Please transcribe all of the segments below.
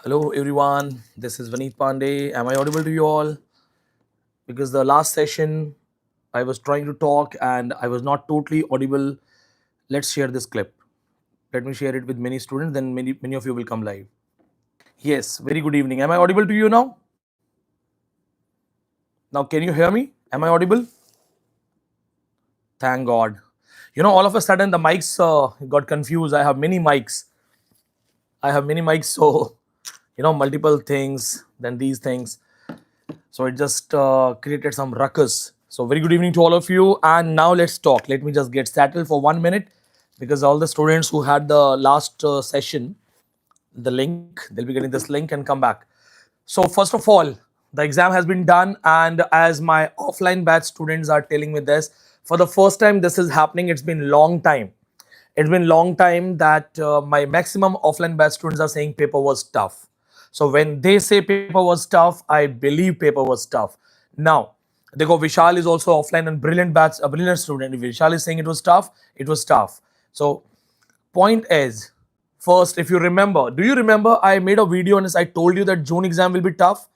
Hello everyone, this is Vineet Pandey. Am I audible to you all? Because the last session I was trying to talk and I was not totally audible. Let's share this clip. Let me share it with many students, then many of you will come live. Yes, very good evening. Am I audible to you now? Now can you hear me? Am I audible? Thank God. All of a sudden the mics got confused. I have many mics. So multiple things, then these things. So it just created some ruckus. So very good evening to all of you. And now let's talk. Let me just get settled for 1 minute because all the students who had the last session, the link, they'll be getting this link and come back. So first of all, the exam has been done. And as my offline batch students are telling me this, for the first time this is happening. It's been long time. It's been long time that my maximum offline batch students are saying paper was tough. So when they say paper was tough, I believe paper was tough. Now, देखो Vishal is also offline and brilliant batch, a brilliant student. If Vishal is saying it was tough, it was tough. So point is, first, if you remember, do you remember I made a video and I told you that June exam will be tough?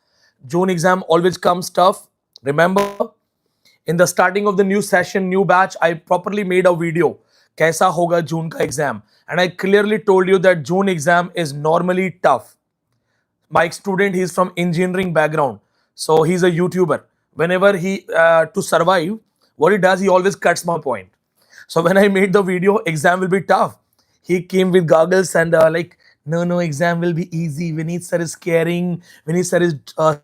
June exam always comes tough. Remember? In the starting of the new session, new batch, I properly made a video. Kaisa hoga June ka exam? And I clearly told you that June exam is normally tough. My student, he's from engineering background. So he's a YouTuber. Whenever he, to survive, what he does, he always cuts my point. So when I made the video, exam will be tough. He came with goggles and no, exam will be easy. Vineet sir is scaring. Vineet sir is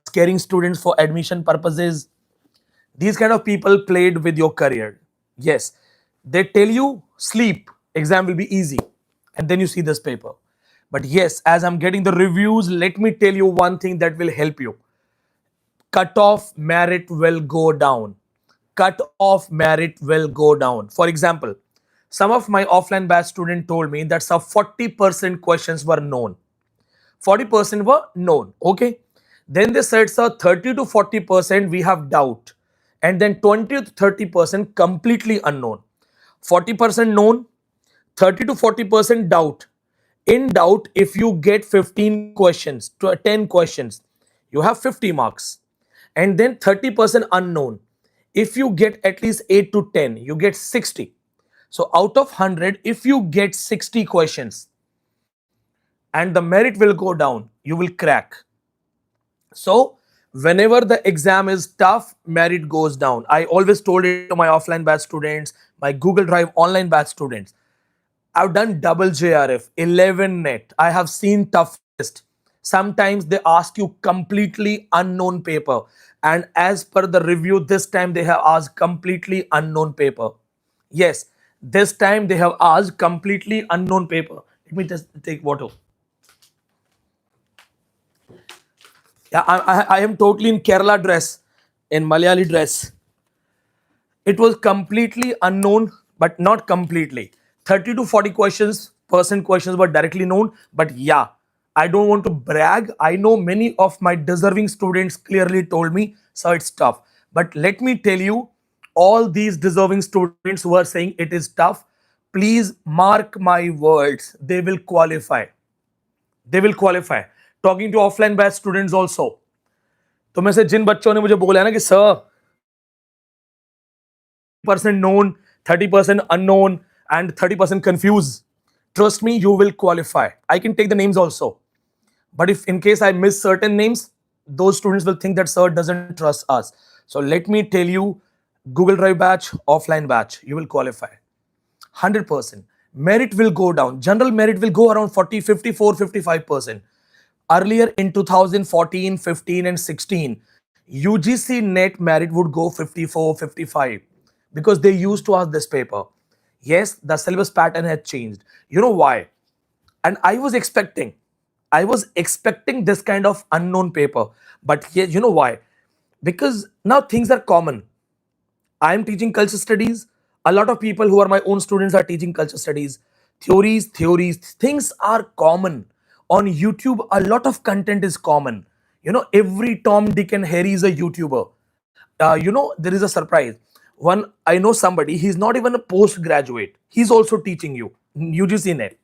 scaring students for admission purposes. These kind of people played with your career. Yes, they tell you sleep, exam will be easy, and then you see this paper. But yes, as I'm getting the reviews, let me tell you one thing that will help you. Cut-off merit will go down. Cut-off merit will go down. For example, some of my offline batch students told me that some 40% questions were known. 40% were known. Okay. Then they said, sir, 30 to 40% we have doubt. And then 20 to 30% completely unknown. 40% known, 30 to 40% doubt. In doubt, if you get 15 questions to 10 questions, you have 50 marks. And then 30% unknown. If you get at least 8 to 10, you get 60. So out of 100, if you get 60 questions and the merit will go down, you will crack. So whenever the exam is tough, merit goes down. I always told it to my offline batch students, my Google Drive online batch students. I've done double JRF, 11 net. I have seen toughest. Sometimes they ask you completely unknown paper. And as per the review, this time they have asked completely unknown paper. Yes, this time they have asked completely unknown paper. Let me just take water. Yeah, I am totally in Kerala dress, in Malayali dress. It was completely unknown, but not completely. 30 to 40 questions were directly known. But yeah, I don't want to brag. I know many of my deserving students clearly told me, sir, it's tough. But let me tell you, all these deserving students who are saying it is tough, please mark my words, they will qualify. They will qualify. Talking to offline batch students also. तो में से जिन बच्चों ने मुझे बोला है ना कि sir % known, 30% unknown, and 30% confused. Trust me, you will qualify. I can take the names also. But if in case I miss certain names, those students will think that sir doesn't trust us. So let me tell you, Google Drive batch, offline batch, you will qualify. 100%. Merit will go down. General merit will go around 40, 54, 55%. Earlier in 2014, 15 and 16, UGC NET merit would go 54, 55 because they used to ask this paper. Yes, the syllabus pattern had changed. You know why? And I was expecting this kind of unknown paper. But yes, you know why? Because now things are common. I am teaching culture studies. A lot of people who are my own students are teaching culture studies. Theories, things are common. On YouTube, a lot of content is common. Every Tom, Dick and Harry is a YouTuber. There is a surprise. I know somebody, he's not even a postgraduate. He's also teaching you, UGC NET.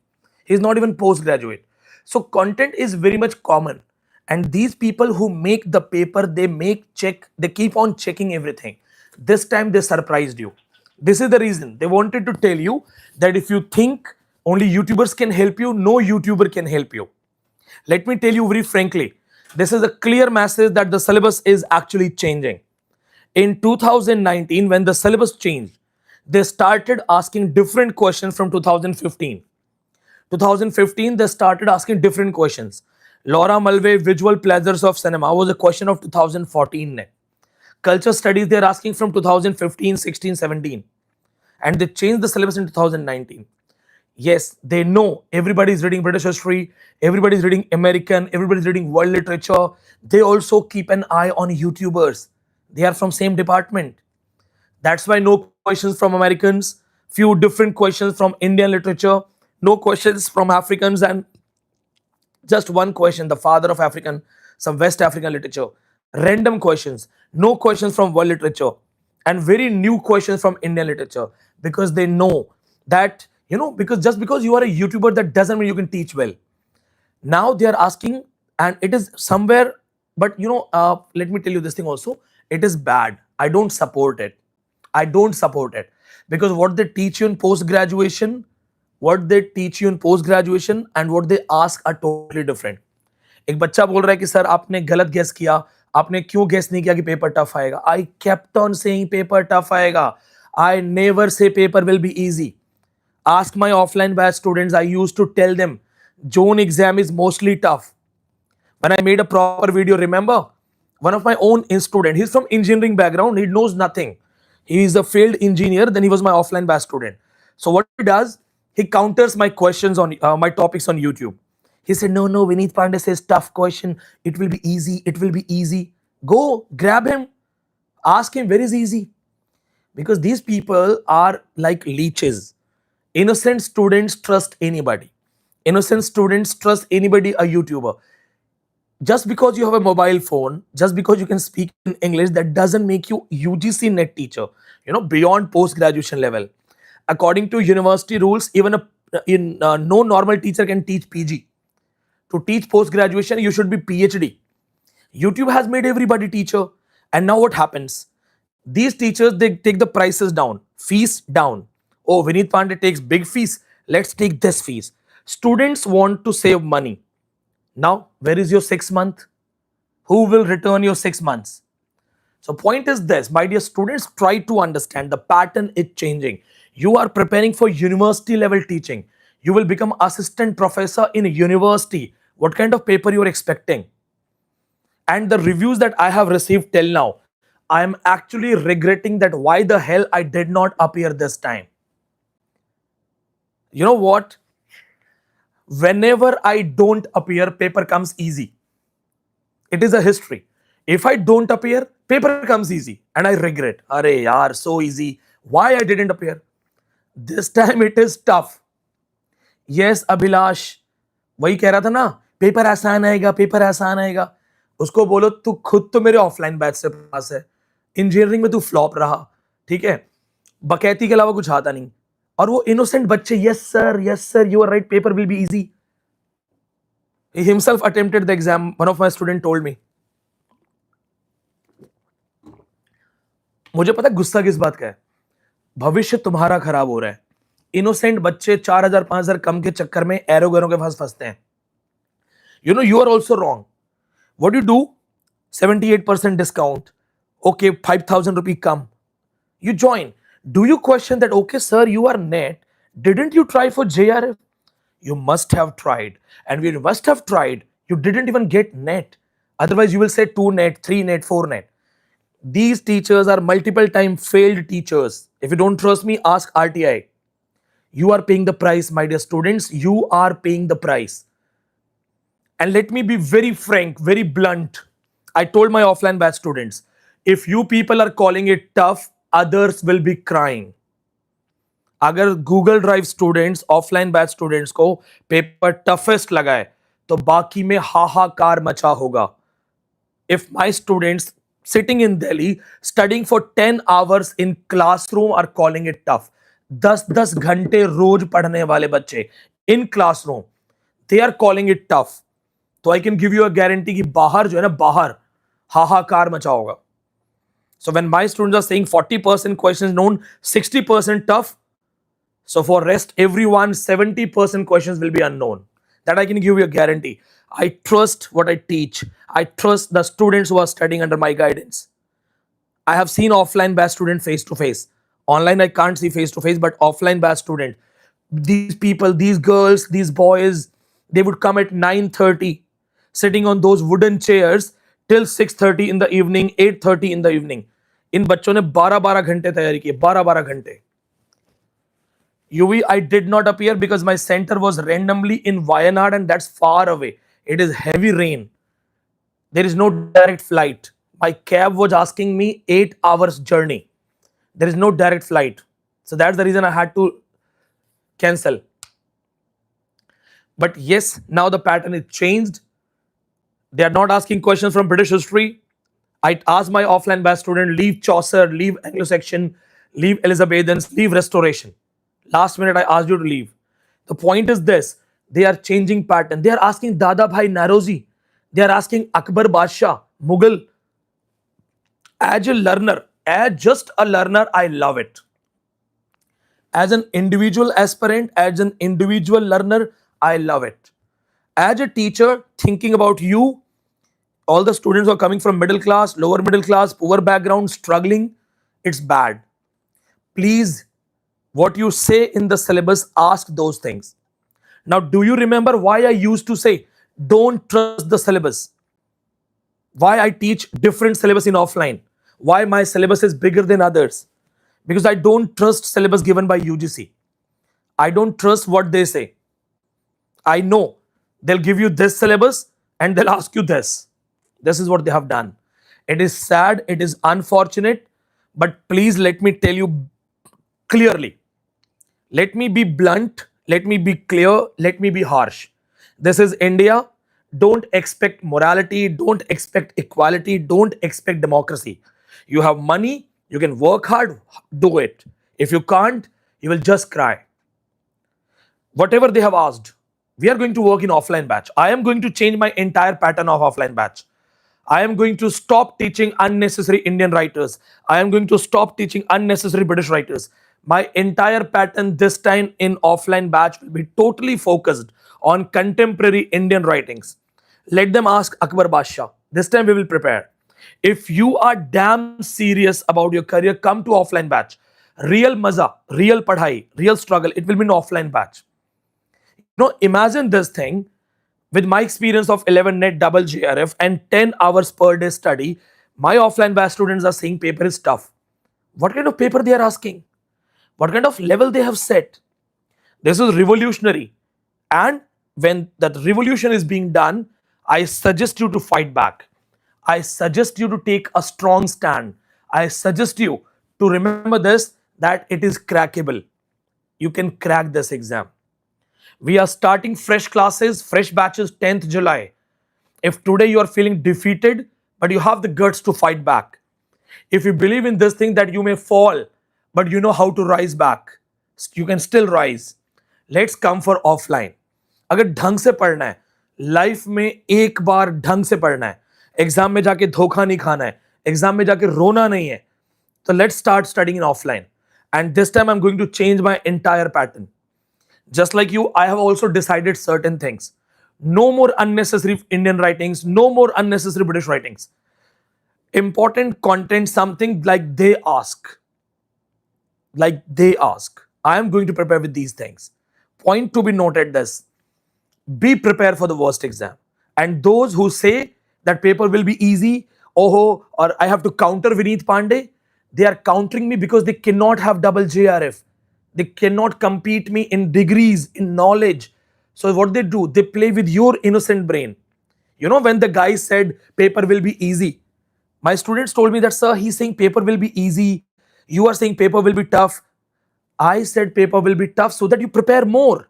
He's not even postgraduate. So content is very much common, and these people who make the paper, they keep on checking everything. This time they surprised you. This is the reason they wanted to tell you that if you think only YouTubers can help you, no YouTuber can help you. Let me tell you very frankly, this is a clear message that the syllabus is actually changing. In 2019, when the syllabus changed, they started asking different questions from 2015. 2015, they started asking different questions. Laura Mulvey, Visual Pleasures of Cinema was a question of 2014. Ne. Culture Studies, they're asking from 2015, 16, 17. And they changed the syllabus in 2019. Yes, they know everybody's reading British history, everybody's reading American, everybody's reading world literature. They also keep an eye on YouTubers. They are from same department. That's why no questions from Americans, few different questions from Indian literature, no questions from Africans, and just one question, the father of African, some West African literature. Random questions, no questions from world literature, and very new questions from Indian literature, because they know that, because just because you are a YouTuber, that doesn't mean you can teach well. Now they are asking, and it is somewhere, but let me tell you this thing also. It is bad. I don't support it. I don't support it, because what they teach you in post graduation, and what they ask are totally different. एक बच्चा बोल रहा है कि sir आपने गलत guess किया, आपने क्यों गेस नहीं किया कि पेपर टफ आएगा? I kept on saying paper tough आएगा. I never say paper will be easy. Ask my offline batch students. I used to tell them June exam is mostly tough. When I made a proper video, remember, one of my own student, he's from engineering background, he knows nothing. He is a failed engineer, then he was my offline batch student. So what he does, he counters my questions on my topics on YouTube. He said, no, Vineet Pandey says tough question, it will be easy. Go, grab him, ask him where is easy. Because these people are like leeches. Innocent students trust anybody. A YouTuber. Just because you have a mobile phone, just because you can speak in English, that doesn't make you UGC NET teacher, beyond post-graduation level. According to university rules, even no normal teacher can teach PG. To teach post-graduation, you should be PhD. YouTube has made everybody teacher. And now what happens? These teachers, they take the prices down, fees down. Oh, Vineet Pandey takes big fees. Let's take this fees. Students want to save money. Now, where is your 6 month? Who will return your 6 months? So point is this, my dear students, try to understand the pattern is changing. You are preparing for university level teaching. You will become assistant professor in a university. What kind of paper you are expecting? And the reviews that I have received till now, I am actually regretting that why the hell I did not appear this time. You know what? Whenever I don't appear, paper comes easy. It is a history. If I don't appear, paper comes easy. And I regret. Arey yaar, so easy. Why I didn't appear? This time it is tough. Yes, Abhilash. वही कह रहा था ना, paper आसान आएगा. उसको बोलो तू खुद तो मेरे ऑफलाइन बैच से पास है. इंजीनियरिंग में तू फ्लॉप रहा. ठीक है. बकैती के अलावा कुछ आता नहीं. और वो इनोसेंट बच्चे, yes sir, you are right, paper will be easy. He himself attempted the exam. One of my students told me. मुझे पता गुस्सा किस बात का है. भविष्य तुम्हारा खराब हो रहा है. इनोसेंट बच्चे 4000 5000 कम के चक्कर में एरोगेरों के पास फंसते हैं. You are also wrong. What do you do? 78% discount. Okay, 5,000 rupee come. You join. Do you question that, okay, sir, you are net. Didn't you try for JRF? You must have tried. And when you must have tried, you didn't even get net. Otherwise, you will say 2 net, 3 net, 4 net. These teachers are multiple time failed teachers. If you don't trust me, ask RTI. You are paying the price, my dear students. You are paying the price. And let me be very frank, very blunt. I told my offline batch students, if you people are calling it tough, others will be crying. अगर Google Drive students, offline batch students को paper toughest लगाए, तो बाकी में हाहाकार मचा होगा. If my students sitting in Delhi, studying for 10 hours in classroom are calling it tough, 10-10 घंटे रोज पढ़ने वाले बच्चे in classroom, they are calling it tough. तो I can give you a guarantee कि बाहर जो है ना, बाहर हाहाकार मचा होगा. So when my students are saying 40% questions known, 60% tough, so for rest everyone 70% questions will be unknown. That I can give you a guarantee. I trust what I teach. I trust the students who are studying under my guidance. I have seen offline batch student face to face. Online I can't see face to face, but offline batch student. These people, these girls, these boys, they would come at 9:30, sitting on those wooden chairs till 6:30 in the evening, 8:30 in the evening. इन बच्चों ने 12-12 घंटे तैयारी की, 12-12 घंटे. UV, I did not appear because my center was randomly in Wayanad and that's far away. It is heavy rain. There is no direct flight. My cab was asking me 8 hours journey. There is no direct flight. So that's the reason I had to cancel. But yes, now the pattern is changed. They are not asking questions from British history. I asked my offline batch student, leave Chaucer, leave Anglo-Saxon, leave Elizabethans, leave Restoration. Last minute I asked you to leave. The point is this, they are changing pattern. They are asking Dada Bhai Narozi. They are asking Akbar Badshah, Mughal. As a learner, as just a learner, I love it. As an individual aspirant, as an individual learner, I love it. As a teacher, thinking about you, all the students who are coming from middle class, lower middle class, poor background, struggling, it's bad. Please, what you say in the syllabus, ask those things. Now, do you remember why I used to say, don't trust the syllabus? Why I teach different syllabus in offline? Why my syllabus is bigger than others? Because I don't trust syllabus given by UGC. I don't trust what they say. I know they'll give you this syllabus and they'll ask you this. This is what they have done. It is sad, it is unfortunate, but please let me tell you clearly. Let me be blunt, let me be clear, let me be harsh. This is India. Don't expect morality, don't expect equality, don't expect democracy. You have money, you can work hard, do it. If you can't, you will just cry. Whatever they have asked, we are going to work in offline batch. I am going to change my entire pattern of offline batch. I am going to stop teaching unnecessary Indian writers. I am going to stop teaching unnecessary British writers. My entire pattern this time in offline batch will be totally focused on contemporary Indian writings. Let them ask Akbar Badshah. This time we will prepare. If you are damn serious about your career, come to offline batch. Real maza, real padhai, real struggle, it will be an offline batch. Imagine this thing. With my experience of 11 net double JRF and 10 hours per day study, my offline batch students are saying paper is tough. What kind of paper they are asking? What kind of level they have set? This is revolutionary. And when that revolution is being done, I suggest you to fight back. I suggest you to take a strong stand. I suggest you to remember this, that it is crackable. You can crack this exam. We are starting fresh classes, fresh batches 10th July. If today you are feeling defeated, but you have the guts to fight back. If you believe in this thing that you may fall, but you know how to rise back, you can still rise. Let's come for offline. अगर ढंग से पढ़ना है, life में एक बार ढंग से पढ़ना है, एग्जाम में जाके धोखा नहीं खाना है, एग्जाम में जाके रोना नहीं है, तो let's start studying in offline. And this time I'm going to change my entire pattern. Just like you, I have also decided certain things. No more unnecessary Indian writings, no more unnecessary British writings. Important content, something like they ask. Like they ask. I am going to prepare with these things. Point to be noted this. Be prepared for the worst exam. And those who say that paper will be easy, or I have to counter Vineet Pandey, they are countering me because they cannot have double JRF. They cannot compete me in degrees, in knowledge. So what they do, they play with your innocent brain. When the guy said paper will be easy, my students told me that, sir, he's saying paper will be easy. You are saying paper will be tough. I said paper will be tough so that you prepare more.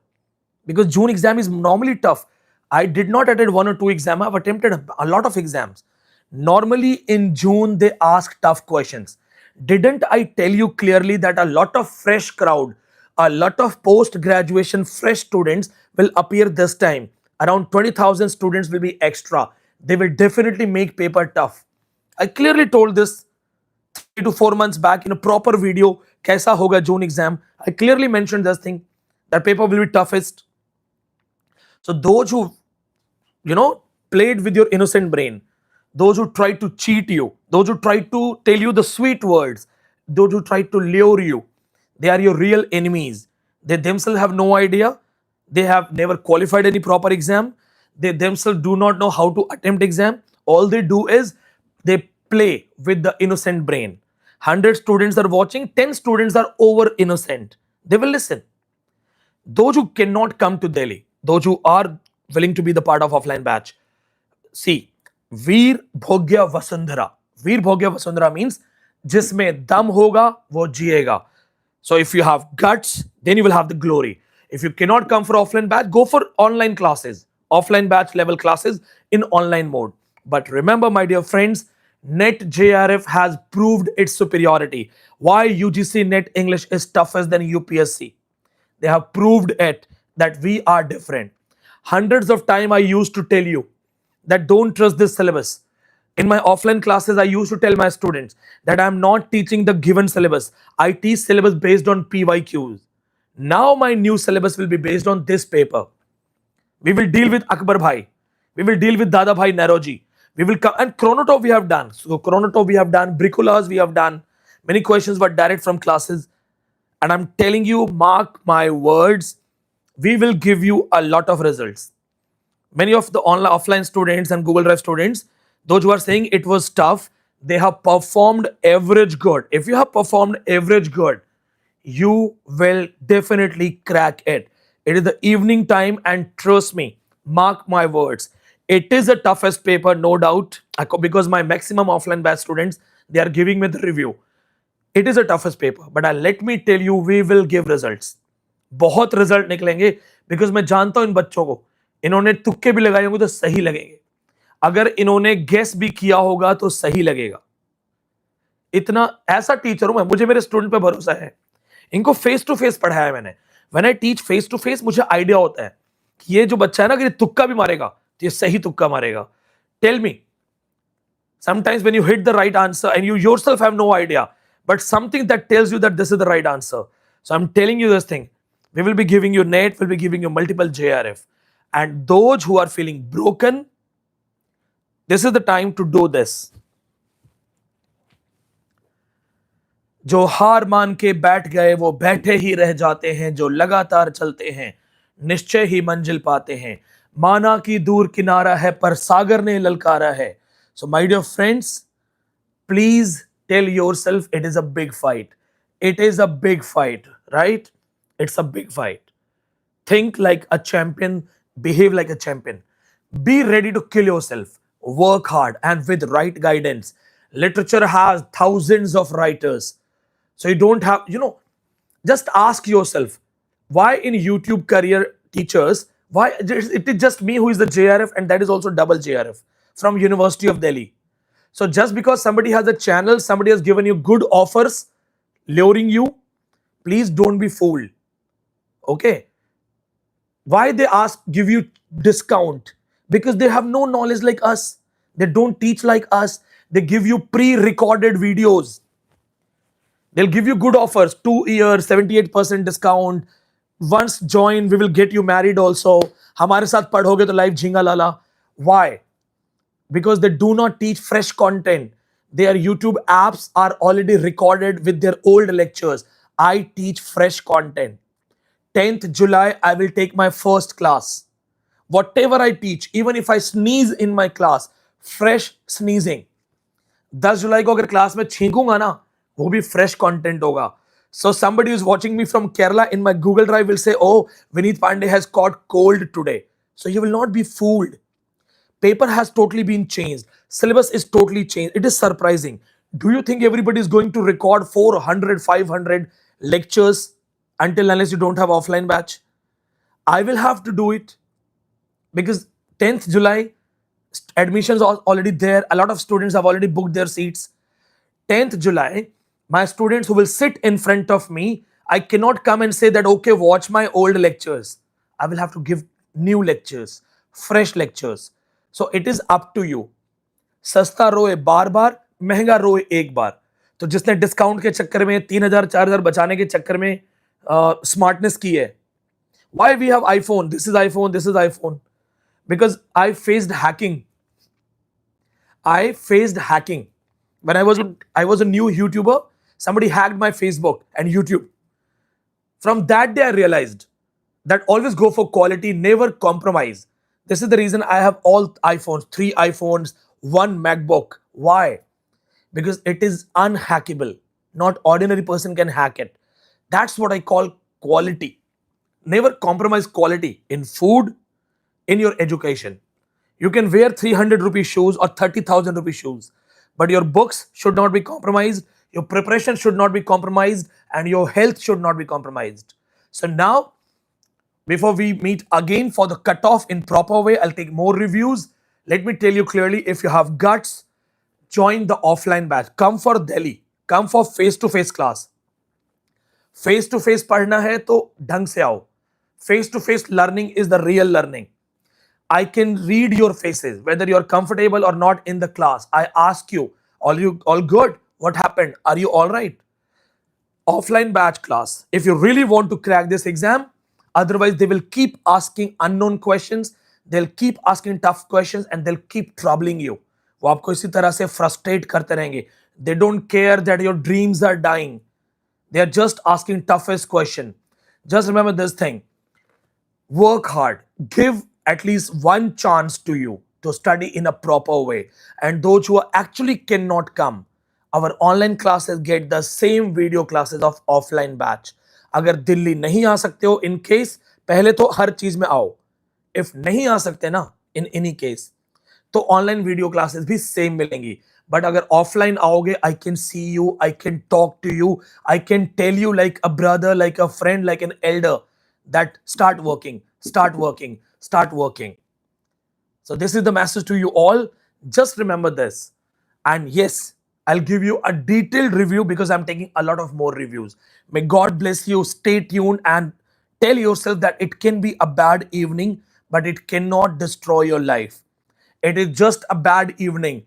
Because June exam is normally tough. I did not attend 1 or 2 exams. I've attempted a lot of exams. Normally in June, they ask tough questions. Didn't I tell you clearly that a lot of fresh crowd, a lot of post-graduation fresh students will appear this time? Around 20,000 students will be extra. They will definitely make paper tough. I clearly told this 3 to 4 months back in a proper video. Kaisa hoga June exam. I clearly mentioned this thing that paper will be toughest. So those who played with your innocent brain, those who tried to cheat you, those who tried to tell you the sweet words, those who tried to lure you, they are your real enemies. They themselves have no idea. They have never qualified any proper exam. They themselves do not know how to attempt exam. All they do is they play with the innocent brain. 100 students are watching, 10 students are over innocent. They will listen. Those who cannot come to Delhi, those who are willing to be the part of offline batch, see, Veer Bhogya Vasundhara. Veer Bhogya Vasundhara means जिसमें दम होगा वो जिएगा. So if you have guts, then you will have the glory. If you cannot come for offline batch, go for online classes, offline batch level classes in online mode. But remember, my dear friends, NET JRF has proved its superiority. Why UGC NET English is tougher than UPSC? They have proved it that we are different. Hundreds of times I used to tell you that don't trust this syllabus. In my offline classes, I used to tell my students that I am not teaching the given syllabus. I teach syllabus based on PYQs. Now my new syllabus will be based on this paper. We will deal with Akbar Bhai. We will deal with Dada Bhai Naroji. We will come and chronotop we have done. So chronotop we have done, bricolas we have done. Many questions were direct from classes. And I'm telling you, mark my words, we will give you a lot of results. Many of the online offline students and Google Drive students, those who are saying it was tough, they have performed average good. If you have performed average good, you will definitely crack it. It is the evening time, and trust me, mark my words, it is the toughest paper, no doubt, because my maximum offline batch students, they are giving me the review. It is a toughest paper, but let me tell you, we will give results. बहुत result निकलेंगे, because मैं जानता हूं इन बच्चों को, इन्होंने तुक्के भी लगाए होंगे तो सही लगेंगे, अगर इन्होंने गेस भी किया होगा तो सही लगेगा. इतना ऐसा टीचर हूं मैं, मुझे मेरे स्टूडेंट पे भरोसा है. इनको फेस टू फेस पढ़ाया है मैंने. When I teach face to face, मुझे आइडिया होता है कि ये जो बच्चा है ना, कि ये तुक्का भी मारेगा तो ये सही तुक्का मारेगा. Tell me, sometimes when you hit the right answer and you yourself have no idea, but something that tells you that this is the right answer. So I'm telling you this thing. We will be giving you NET, we'll be giving you multiple JRF. And those who are feeling broken, this is the time to do this. जो हार मान के बैठ गए वो बैठे ही रह जाते हैं, जो लगातार चलते हैं निश्चय ही मंजिल पाते हैं. माना कि दूर किनारा है पर सागर ने ललकारा है. So my dear friends, please tell yourself it is a big fight. It is a big fight, right? It's a big fight. Think like a champion, behave like a champion. Be ready to kill yourself. Work hard and with right guidance. Literature has thousands of writers. So you don't have, just ask yourself, why in YouTube career teachers, why it is just me who is the JRF, and that is also double JRF from University of Delhi. So just because somebody has a channel, somebody has given you good offers, luring you, please don't be fooled. Okay? Why they give you discount? Because they have no knowledge like us. They don't teach like us. They give you pre-recorded videos. They'll give you good offers, 2 years, 78% discount. Once join, we will get you married also. हमारे साथ पढ़ोगे तो life झींगा लाला. Why? Because they do not teach fresh content. Their YouTube apps are already recorded with their old lectures. I teach fresh content. 10th July, I will take my first class. Whatever I teach, even if I sneeze in my class, fresh sneezing. 10 जुलाई को अगर class में छींकूंगा ना, वो भी fresh content होगा. So somebody who's watching me from Kerala in my Google Drive will say, oh, Vineet Pandey has caught cold today. So you will not be fooled. Paper has totally been changed. Syllabus is totally changed. It is surprising. Do you think everybody is going to record 400, 500 lectures unless you don't have offline batch? I will have to do it because 10th July, admissions are already there. A lot of students have already booked their seats. 10th July, my students who will sit in front of me, I cannot come and say that, okay, watch my old lectures. I will have to give new lectures, fresh lectures. So it is up to you. सस्ता रोए बार बार, महंगा रोए एक बार. तो जिसने discount के चक्कर में 3,000 4,000 बचाने के चक्कर में स्मार्टनेस की है. Why we have iPhone? This is iPhone. This is iPhone. Because I faced hacking. I faced hacking. When I was a new YouTuber, somebody hacked my Facebook and YouTube. From that day, I realized that always go for quality, never compromise. This is the reason I have all iPhones, 3 iPhones, 1 MacBook. Why? Because it is unhackable. Not ordinary person can hack it. That's what I call quality. Never compromise quality in food, in your education. You can wear 300 rupee shoes or 30,000 rupee shoes, but your books should not be compromised, your preparation should not be compromised, and your health should not be compromised. So now, before we meet again for the cutoff in proper way, I'll take more reviews. Let me tell you clearly, if you have guts, join the offline batch. Come for Delhi. Come for face-to-face class. Face to face पढ़ना है तो ढंग से आओ. Face to face learning is the real learning. I can read your faces, whether you're comfortable or not in the class. I ask you all good? What happened? Are you all right? Offline batch class. If you really want to crack this exam, otherwise they will keep asking unknown questions, they'll keep asking tough questions and they'll keep troubling you. वो आपको इसी तरह से frustrate करते रहेंगे. They don't care that your dreams are dying. They are just asking toughest question. Just remember this thing. Work hard. Give at least one chance to you to study in a proper way. And those who actually cannot come, our online classes get the same video classes of offline batch. अगर दिल्ली नहीं आ सकते हो in case, पहले तो हर चीज में आओ. If नहीं आ सकते ना in any case, तो ऑनलाइन वीडियो क्लासेस भी सेम मिलेंगी. बट अगर ऑफलाइन आओगे, I can see you, I can talk to you, I can tell you like a brother, like a friend, like an elder that start working, start working, start working. So this is the message to you all. Just remember this. And yes, I'll give you a detailed review because I'm taking a lot of more reviews. May God bless you. Stay tuned and tell yourself that it can be a bad evening, but it cannot destroy your life. It is just a bad evening,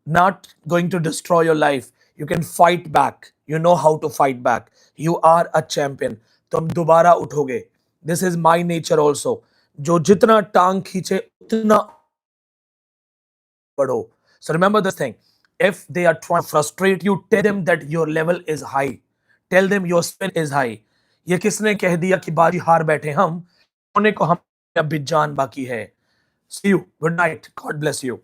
not going to destroy your life. You can fight back. You know how to fight back. You are a champion. तुम दोबारा उठोगे. This is my nature also. जो जितना टांग खींचे उतना बढ़ो. So remember this thing. If they are trying to frustrate you, tell them that your level is high. Tell them your spin is high. ये किसने कह दिया कि बाजी हार बैठे हम? होने को हम अभी जान बाकी है. See you. Good night. God bless you.